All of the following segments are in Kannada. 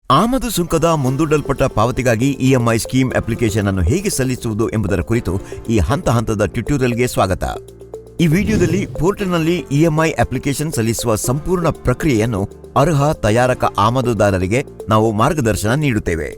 ಆಮದು ಸುಂಕದ ಮುಂದೂಡಲ್ಪಟ್ಟ ಪಾವತಿಗಾಗಿ ಇಎಂಐ ಸ್ಕೀಮ್ ಅಪ್ಲಿಕೇಶನ್ ಅನ್ನು ಹೇಗೆ ಸಲ್ಲಿಸುವುದು ಎಂಬುದರ ಕುರಿತು ಈ ಹಂತದ ಟ್ಯುಟೋರಿಯಲ್ಗೆ ಸ್ವಾಗತ. ಈ ವಿಡಿಯೋದಲ್ಲಿ ಪೋರ್ಟಲ್ನಲ್ಲಿ ಇಎಂಐ ಅಪ್ಲಿಕೇಶನ್ ಸಲ್ಲಿಸುವ ಸಂಪೂರ್ಣ ಪ್ರಕ್ರಿಯೆಯನ್ನು ಅರ್ಹ ತಯಾರಕ ಆಮದುದಾರರಿಗೆ ನಾವು ಮಾರ್ಗದರ್ಶನ ನೀಡುತ್ತೇವೆ.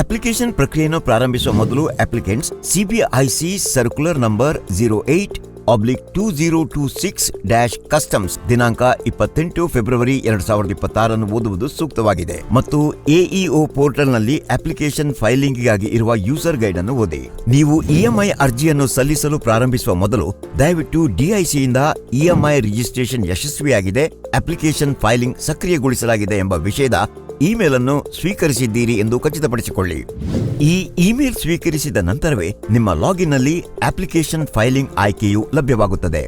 ಅಪ್ಲಿಕೇಶನ್ ಪ್ರಕ್ರಿಯೆಯನ್ನು ಪ್ರಾರಂಭಿಸುವ ಮೊದಲು ಅಪ್ಲಿಕೆಂಟ್ಸ್ ಸಿಬಿಐಸಿ ಸರ್ಕ್ಯುಲರ್ ನಂಬರ್ 08/2026-ಕಸ್ಟಮ್ಸ್ ದಿನಾಂಕ 28 ಫೆಬ್ರವರಿ 2026 ಅನ್ನು ಓದುವುದು ಸೂಕ್ತವಾಗಿದೆ ಮತ್ತು ಎಇಒ ಪೋರ್ಟಲ್ನಲ್ಲಿ ಅಪ್ಲಿಕೇಶನ್ ಫೈಲಿಂಗ್ಗಾಗಿ ಇರುವ ಯೂಸರ್ ಗೈಡ್ ಅನ್ನು ಓದಿ. ನೀವು ಇಎಂಐ ಅರ್ಜಿಯನ್ನು ಸಲ್ಲಿಸಲು ಪ್ರಾರಂಭಿಸುವ ಮೊದಲು ದಯವಿಟ್ಟು ಡಿಐಸಿಯಿಂದ ಇಎಂಐ ರಿಜಿಸ್ಟ್ರೇಷನ್ ಯಶಸ್ವಿಯಾಗಿದೆ, ಅಪ್ಲಿಕೇಶನ್ ಫೈಲಿಂಗ್ ಸಕ್ರಿಯಗೊಳಿಸಲಾಗಿದೆ ಎಂಬ ವಿಷಯದ ಇಮೇಲ್ ಅನ್ನು ಸ್ವೀಕರಿಸಿದ್ದೀರಿ ಎಂದು ಖಚಿತಪಡಿಸಿಕೊಳ್ಳಿ. ಈ ಇಮೇಲ್ ಸ್ವೀಕರಿಸಿದ ನಂತರವೇ ನಿಮ್ಮ ಲಾಗಿನ್ ನಲ್ಲಿ ಅಪ್ಲಿಕೇಶನ್ ಫೈಲಿಂಗ್ ಆಯ್ಕೆಯು ಲಭ್ಯವಾಗುತ್ತದೆ.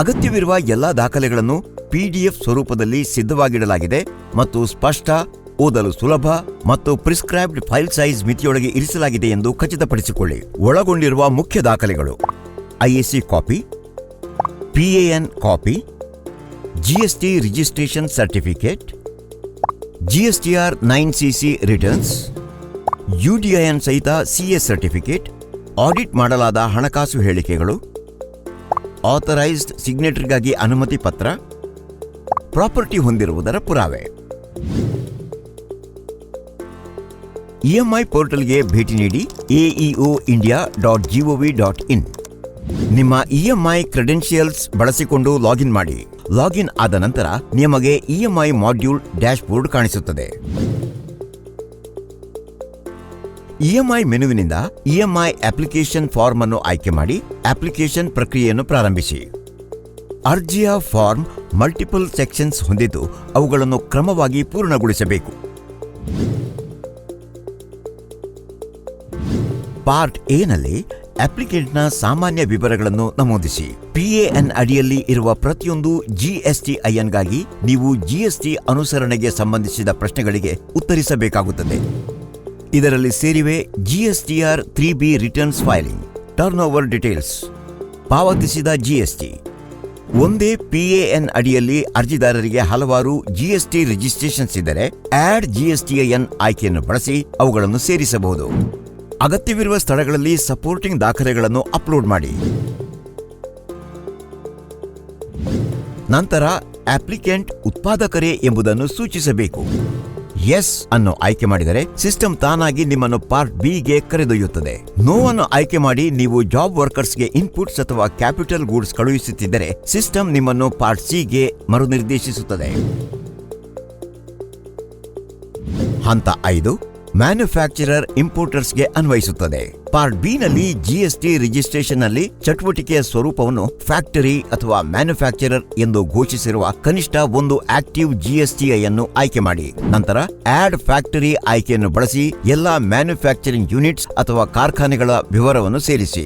ಅಗತ್ಯವಿರುವ ಎಲ್ಲಾ ದಾಖಲೆಗಳನ್ನು ಪಿಡಿಎಫ್ ಸ್ವರೂಪದಲ್ಲಿ ಸಿದ್ಧವಾಗಿಡಲಾಗಿದೆ ಮತ್ತು ಸ್ಪಷ್ಟ, ಓದಲು ಸುಲಭ ಮತ್ತು ಪ್ರಿಸ್ಕ್ರೈಬ್ಡ್ ಫೈಲ್ ಸೈಜ್ ಮಿತಿಯೊಳಗೆ ಇರಿಸಲಾಗಿದೆ ಎಂದು ಖಚಿತಪಡಿಸಿಕೊಳ್ಳಿ. ಒಳಗೊಂಡಿರುವ ಮುಖ್ಯ ದಾಖಲೆಗಳು: IEC copy, PAN copy, GST registration certificate, GSTR 9CC returns, UDIN ಸಹಿತ ಸಿಎಸ್ ಸರ್ಟಿಫಿಕೇಟ್, ಆಡಿಟ್ ಮಾಡಲಾದ ಹಣಕಾಸು ಹೇಳಿಕೆಗಳು, ಆಥರೈಸ್ಡ್ ಸಿಗ್ನೇಟರಿಗಾಗಿ ಅನುಮತಿ ಪತ್ರ, ಪ್ರಾಪರ್ಟಿ ಹೊಂದಿರುವುದರ ಪುರಾವೆ. ಇಎಂಐ ಪೋರ್ಟಲ್ಗೆ ಭೇಟಿ ನೀಡಿ aeoindia.gov.in. ನಿಮ್ಮ ಇಎಂಐ ಕ್ರೆಡೆನ್ಷಿಯಲ್ಸ್ ಬಳಸಿಕೊಂಡು ಲಾಗಿನ್ ಮಾಡಿ. ಲಾಗಿನ್ ಆದ ನಂತರ ನಿಮಗೆ ಇಎಂಐ ಮಾಡ್ಯೂಲ್ ಡ್ಯಾಶ್ಬೋರ್ಡ್ ಕಾಣಿಸುತ್ತದೆ. ಇಎಂಐ ಮೆನುವಿನಿಂದ ಇಎಂಐ ಅಪ್ಲಿಕೇಶನ್ ಫಾರ್ಮ್ ಅನ್ನು ಆಯ್ಕೆ ಮಾಡಿ ಅಪ್ಲಿಕೇಶನ್ ಪ್ರಕ್ರಿಯೆಯನ್ನು ಪ್ರಾರಂಭಿಸಿ. ಅರ್ಜಿಯ ಫಾರ್ಮ್ ಮಲ್ಟಿಪಲ್ ಸೆಕ್ಷನ್ಸ್ ಹೊಂದಿದ್ದು ಅವುಗಳನ್ನು ಕ್ರಮವಾಗಿ ಪೂರ್ಣಗೊಳಿಸಬೇಕು. ಪಾರ್ಟ್ ಎ ನಲ್ಲಿ ಅಪ್ಲಿಕೆಂಟ್ನ ಸಾಮಾನ್ಯ ವಿವರಗಳನ್ನು ನಮೂದಿಸಿ. ಪಿಎಎನ್ ಅಡಿಯಲ್ಲಿ ಇರುವ ಪ್ರತಿಯೊಂದು ಜಿಎಸ್ಟಿಐಎನ್ಗಾಗಿ ನೀವು ಜಿಎಸ್ಟಿ ಅನುಸರಣೆಗೆ ಸಂಬಂಧಿಸಿದ ಪ್ರಶ್ನೆಗಳಿಗೆ ಉತ್ತರಿಸಬೇಕಾಗುತ್ತದೆ. ಇದರಲ್ಲಿ ಸೇರಿವೆ GSTR 3B returns filing, turn over details, ಪಾವತಿಸಿದ ಜಿಎಸ್ಟಿ. ಒಂದೇ ಪಿಎಎನ್ ಅಡಿಯಲ್ಲಿ ಅರ್ಜಿದಾರರಿಗೆ ಹಲವಾರು ಜಿಎಸ್ಟಿ ರಿಜಿಸ್ಟ್ರೇಷನ್ಸ್ ಇದ್ದರೆ ಆಡ್ ಜಿಎಸ್ಟಿಐಎನ್ ಆಯ್ಕೆಯನ್ನು ಬಳಸಿ ಅವುಗಳನ್ನು ಸೇರಿಸಬಹುದು. ಅಗತ್ಯವಿರುವ ಸ್ಥಳಗಳಲ್ಲಿ ಸಪೋರ್ಟಿಂಗ್ ದಾಖಲೆಗಳನ್ನು ಅಪ್ಲೋಡ್ ಮಾಡಿ. ನಂತರ ಅಪ್ಲಿಕೆಂಟ್ ಉತ್ಪಾದಕರೇ ಎಂಬುದನ್ನು ಸೂಚಿಸಬೇಕು. ಎಸ್ ಅನ್ನು ಆಯ್ಕೆ ಮಾಡಿದರೆ ಸಿಸ್ಟಮ್ ತಾನಾಗಿ ನಿಮ್ಮನ್ನು ಪಾರ್ಟ್ ಬಿ ಗೆ ಕರೆದೊಯ್ಯುತ್ತದೆ. ನೋ ಅನ್ನು ಆಯ್ಕೆ ಮಾಡಿ ನೀವು ಜಾಬ್ ವರ್ಕರ್ಸ್ಗೆ ಇನ್ಪುಟ್ಸ್ ಅಥವಾ ಕ್ಯಾಪಿಟಲ್ ಗೂಡ್ಸ್ ಕಳುಹಿಸುತ್ತಿದ್ದರೆ ಸಿಸ್ಟಮ್ ನಿಮ್ಮನ್ನು ಪಾರ್ಟ್ ಸಿ ಗೆ ಮರುನಿರ್ದೇಶಿಸುತ್ತದೆ. ಹಂತ 5 ಮ್ಯಾನುಫ್ಯಾಕ್ಚರರ್ ಇಂಪೋರ್ಟರ್ಸ್ಗೆ ಅನ್ವಯಿಸುತ್ತದೆ. ಪಾರ್ಟ್ ಬಿ ನಲ್ಲಿ ಜಿಎಸ್ಟಿ ರಿಜಿಸ್ಟ್ರೇಷನ್ ನಲ್ಲಿ ಚಟುವಟಿಕೆಯ ಸ್ವರೂಪವನ್ನು ಫ್ಯಾಕ್ಟರಿ ಅಥವಾ ಮ್ಯಾನುಫ್ಯಾಕ್ಚರರ್ ಎಂದು ಘೋಷಿಸಿರುವ ಕನಿಷ್ಠ ಒಂದು ಆಕ್ಟಿವ್ ಜಿಎಸ್ಟಿಐ ಅನ್ನು ಆಯ್ಕೆ ಮಾಡಿ. ನಂತರ ಆಡ್ ಫ್ಯಾಕ್ಟರಿ ಆಯ್ಕೆಯನ್ನು ಬಳಸಿ ಎಲ್ಲಾ ಮ್ಯಾನುಫ್ಯಾಕ್ಚರಿಂಗ್ ಯೂನಿಟ್ಸ್ ಅಥವಾ ಕಾರ್ಖಾನೆಗಳ ವಿವರವನ್ನು ಸೇರಿಸಿ.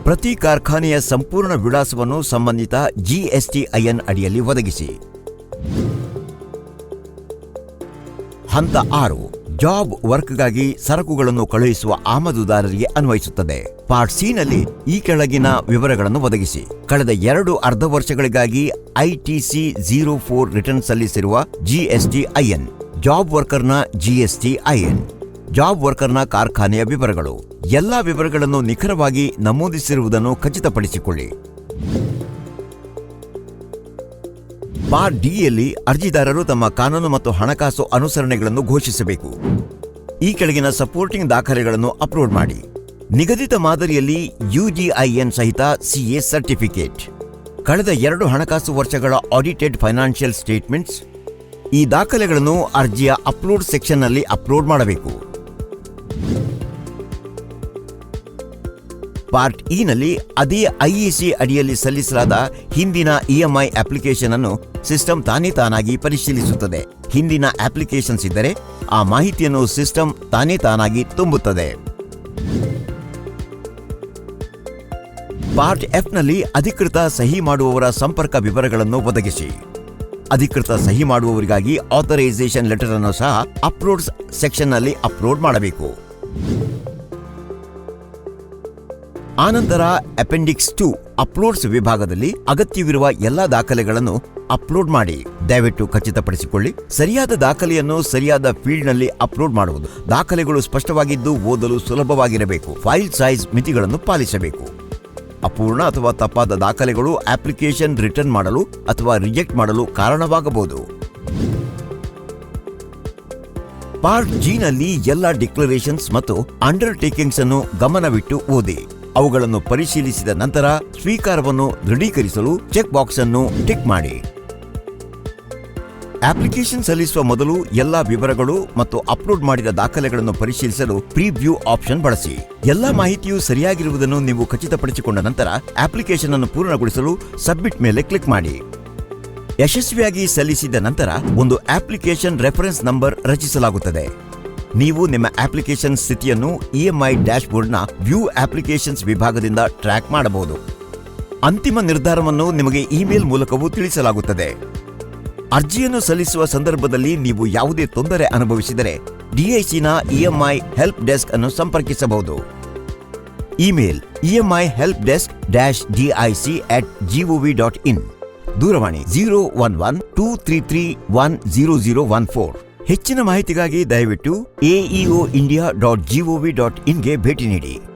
ಪ್ರತಿ ಕಾರ್ಖಾನೆಯ ಸಂಪೂರ್ಣ ವಿಳಾಸವನ್ನು ಸಂಬಂಧಿತ ಜಿಎಸ್ಟಿಐಎನ್ ಅಡಿಯಲ್ಲಿ ಒದಗಿಸಿ. ಹಂತ 6 ಜಾಬ್ ವರ್ಕ್ಗಾಗಿ ಸರಕುಗಳನ್ನು ಕಳುಹಿಸುವ ಆಮದುದಾರರಿಗೆ ಅನ್ವಯಿಸುತ್ತದೆ. ಪಾರ್ಟ್ ಸಿ ನಲ್ಲಿ ಈ ಕೆಳಗಿನ ವಿವರಗಳನ್ನು ಒದಗಿಸಿ. ಕಳೆದ 2 ಅರ್ಧ ವರ್ಷಗಳಿಗಾಗಿ ಐಟಿಸಿ 04 ರಿಟರ್ನ್ ಸಲ್ಲಿಸಿರುವ ಜಿಎಸ್ಟಿಐಎನ್, ಜಾಬ್ ವರ್ಕರ್ನ ಜಿಎಸ್ಟಿಐಎನ್, ಜಾಬ್ ವರ್ಕರ್ನ ಕಾರ್ಖಾನೆಯ ವಿವರಗಳು. ಎಲ್ಲಾ ವಿವರಗಳನ್ನು ನಿಖರವಾಗಿ ನಮೂದಿಸಿರುವುದನ್ನು ಖಚಿತಪಡಿಸಿಕೊಳ್ಳಿ. ಪಾರ್ಟ್ ಡಿ ಯಲ್ಲಿ ಅರ್ಜಿದಾರರು ತಮ್ಮ ಕಾನೂನು ಮತ್ತು ಹಣಕಾಸು ಅನುಸರಣೆಗಳನ್ನು ಘೋಷಿಸಬೇಕು. ಈ ಕೆಳಗಿನ ಸಪೋರ್ಟಿಂಗ್ ದಾಖಲೆಗಳನ್ನು ಅಪ್ಲೋಡ್ ಮಾಡಿ. ನಿಗದಿತ ಮಾದರಿಯಲ್ಲಿ ಯುಡಿಐಎನ್ ಸಹಿತ ಸಿಎ ಸರ್ಟಿಫಿಕೇಟ್, ಕಳೆದ 2 ಹಣಕಾಸು ವರ್ಷಗಳ ಆಡಿಟೆಡ್ ಫೈನಾನ್ಷಿಯಲ್ ಸ್ಟೇಟ್ಮೆಂಟ್ಸ್. ಈ ದಾಖಲೆಗಳನ್ನು ಅರ್ಜಿಯ ಅಪ್ಲೋಡ್ ಸೆಕ್ಷನ್ನಲ್ಲಿ ಅಪ್ಲೋಡ್ ಮಾಡಬೇಕು. ಪಾರ್ಟ್ ಇ ನಲ್ಲಿ ಅದೇ ಐಇಸಿ ಅಡಿಯಲ್ಲಿ ಸಲ್ಲಿಸಲಾದ ಹಿಂದಿನ ಇಎಂಐ ಅಪ್ಲಿಕೇಶನ್ ಅನ್ನು ಸಿಸ್ಟಮ್ ತಾನಾಗಿ ಪರಿಶೀಲಿಸುತ್ತದೆ. ಹಿಂದಿನ ಅಪ್ಲಿಕೇಶನ್ಸ್ ಇದ್ದರೆ ಆ ಮಾಹಿತಿಯನ್ನು ಸಿಸ್ಟಮ್ ತಾನಾಗಿ ತುಂಬುತ್ತದೆ. ಪಾರ್ಟ್ ಎಫ್ ನಲ್ಲಿ ಅಧಿಕೃತ ಸಹಿ ಮಾಡುವವರ ಸಂಪರ್ಕ ವಿವರಗಳನ್ನು ಒದಗಿಸಿ. ಅಧಿಕೃತ ಸಹಿ ಮಾಡುವವರಿಗಾಗಿ ಆಥರೈಸೇಷನ್ ಲೆಟರ್ ಅನ್ನು ಸಹ ಅಪ್ಲೋಡ್ಸ್ ಸೆಕ್ಷನ್ ನಲ್ಲಿ ಅಪ್ಲೋಡ್ ಮಾಡಬೇಕು. ಆನಂತರ ಅಪೆಂಡಿಕ್ಸ್ 2 ಅಪ್ಲೋಡ್ಸ್ ವಿಭಾಗದಲ್ಲಿ ಅಗತ್ಯವಿರುವ ಎಲ್ಲಾ ದಾಖಲೆಗಳನ್ನು ಅಪ್ಲೋಡ್ ಮಾಡಿ. ದಯವಿಟ್ಟು ಖಚಿತಪಡಿಸಿಕೊಳ್ಳಿ, ಸರಿಯಾದ ದಾಖಲೆಯನ್ನು ಸರಿಯಾದ ಫೀಲ್ಡ್ನಲ್ಲಿ ಅಪ್ಲೋಡ್ ಮಾಡುವುದು. ದಾಖಲೆಗಳು ಸ್ಪಷ್ಟವಾಗಿದ್ದು ಓದಲು ಸುಲಭವಾಗಿರಬೇಕು. ಫೈಲ್ ಸೈಜ್ ಮಿತಿಗಳನ್ನು ಪಾಲಿಸಬೇಕು. ಅಪೂರ್ಣ ಅಥವಾ ತಪ್ಪಾದ ದಾಖಲೆಗಳು ಅಪ್ಲಿಕೇಶನ್ ರಿಟರ್ನ್ ಮಾಡಲು ಅಥವಾ ರಿಜೆಕ್ಟ್ ಮಾಡಲು ಕಾರಣವಾಗಬಹುದು. ಪಾರ್ಟ್ ಜಿ ನಲ್ಲಿ ಎಲ್ಲ ಡಿಕ್ಲರೇಷನ್ಸ್ ಮತ್ತು ಅಂಡರ್ಟೇಕಿಂಗ್ಸ್ ಅನ್ನು ಗಮನವಿಟ್ಟು ಓದಿ. ಅವುಗಳನ್ನು ಪರಿಶೀಲಿಸಿದ ನಂತರ ಸ್ವೀಕಾರವನ್ನು ದೃಢೀಕರಿಸಲು ಚೆಕ್ ಬಾಕ್ಸ್ ಅನ್ನು ಟಿಕ್ ಮಾಡಿ. ಅಪ್ಲಿಕೇಶನ್ ಸಲ್ಲಿಸುವ ಮೊದಲು ಎಲ್ಲಾ ವಿವರಗಳು ಮತ್ತು ಅಪ್ಲೋಡ್ ಮಾಡಿದ ದಾಖಲೆಗಳನ್ನು ಪರಿಶೀಲಿಸಲು ಪ್ರಿವ್ಯೂ ಆಪ್ಷನ್ ಬಳಸಿ. ಎಲ್ಲಾ ಮಾಹಿತಿಯು ಸರಿಯಾಗಿರುವುದನ್ನು ನೀವು ಖಚಿತಪಡಿಸಿಕೊಂಡ ನಂತರ ಅಪ್ಲಿಕೇಶನ್ ಅನ್ನು ಪೂರ್ಣಗೊಳಿಸಲು ಸಬ್ಮಿಟ್ ಮೇಲೆ ಕ್ಲಿಕ್ ಮಾಡಿ. ಯಶಸ್ವಿಯಾಗಿ ಸಲ್ಲಿಸಿದ ನಂತರ ಒಂದು ಅಪ್ಲಿಕೇಶನ್ ರೆಫರೆನ್ಸ್ ನಂಬರ್ ರಚಿಸಲಾಗುತ್ತದೆ. ನೀವು ನಿಮ್ಮ ಅಪ್ಲಿಕೇಶನ್ ಸ್ಥಿತಿಯನ್ನು ಇಎಂಐ ಡ್ಯಾಶ್ಬೋರ್ಡ್ನ ವ್ಯೂ ಅಪ್ಲಿಕೇಶನ್ಸ್ ವಿಭಾಗದಿಂದ ಟ್ರ್ಯಾಕ್ ಮಾಡಬಹುದು. ಅಂತಿಮ ನಿರ್ಧಾರವನ್ನು ನಿಮಗೆ ಇಮೇಲ್ ಮೂಲಕವೂ ತಿಳಿಸಲಾಗುತ್ತದೆ. ಅರ್ಜಿಯನ್ನು ಸಲ್ಲಿಸುವ ಸಂದರ್ಭದಲ್ಲಿ ನೀವು ಯಾವುದೇ ತೊಂದರೆ ಅನುಭವಿಸಿದರೆ ಡಿಐಸಿನ ಇಎಂಐ ಹೆಲ್ಪ್ ಡೆಸ್ಕ್ ಅನ್ನು ಸಂಪರ್ಕಿಸಬಹುದು. Email EMI helpdesk-dic@gov.in. ದೂರವಾಣಿ 011-233-10014. ಹೆಚ್ಚಿನ ಮಾಹಿತಿಗಾಗಿ ದಯವಿಟ್ಟು aeoindia.gov.in ಗೆ ಭೇಟಿ ನೀಡಿ.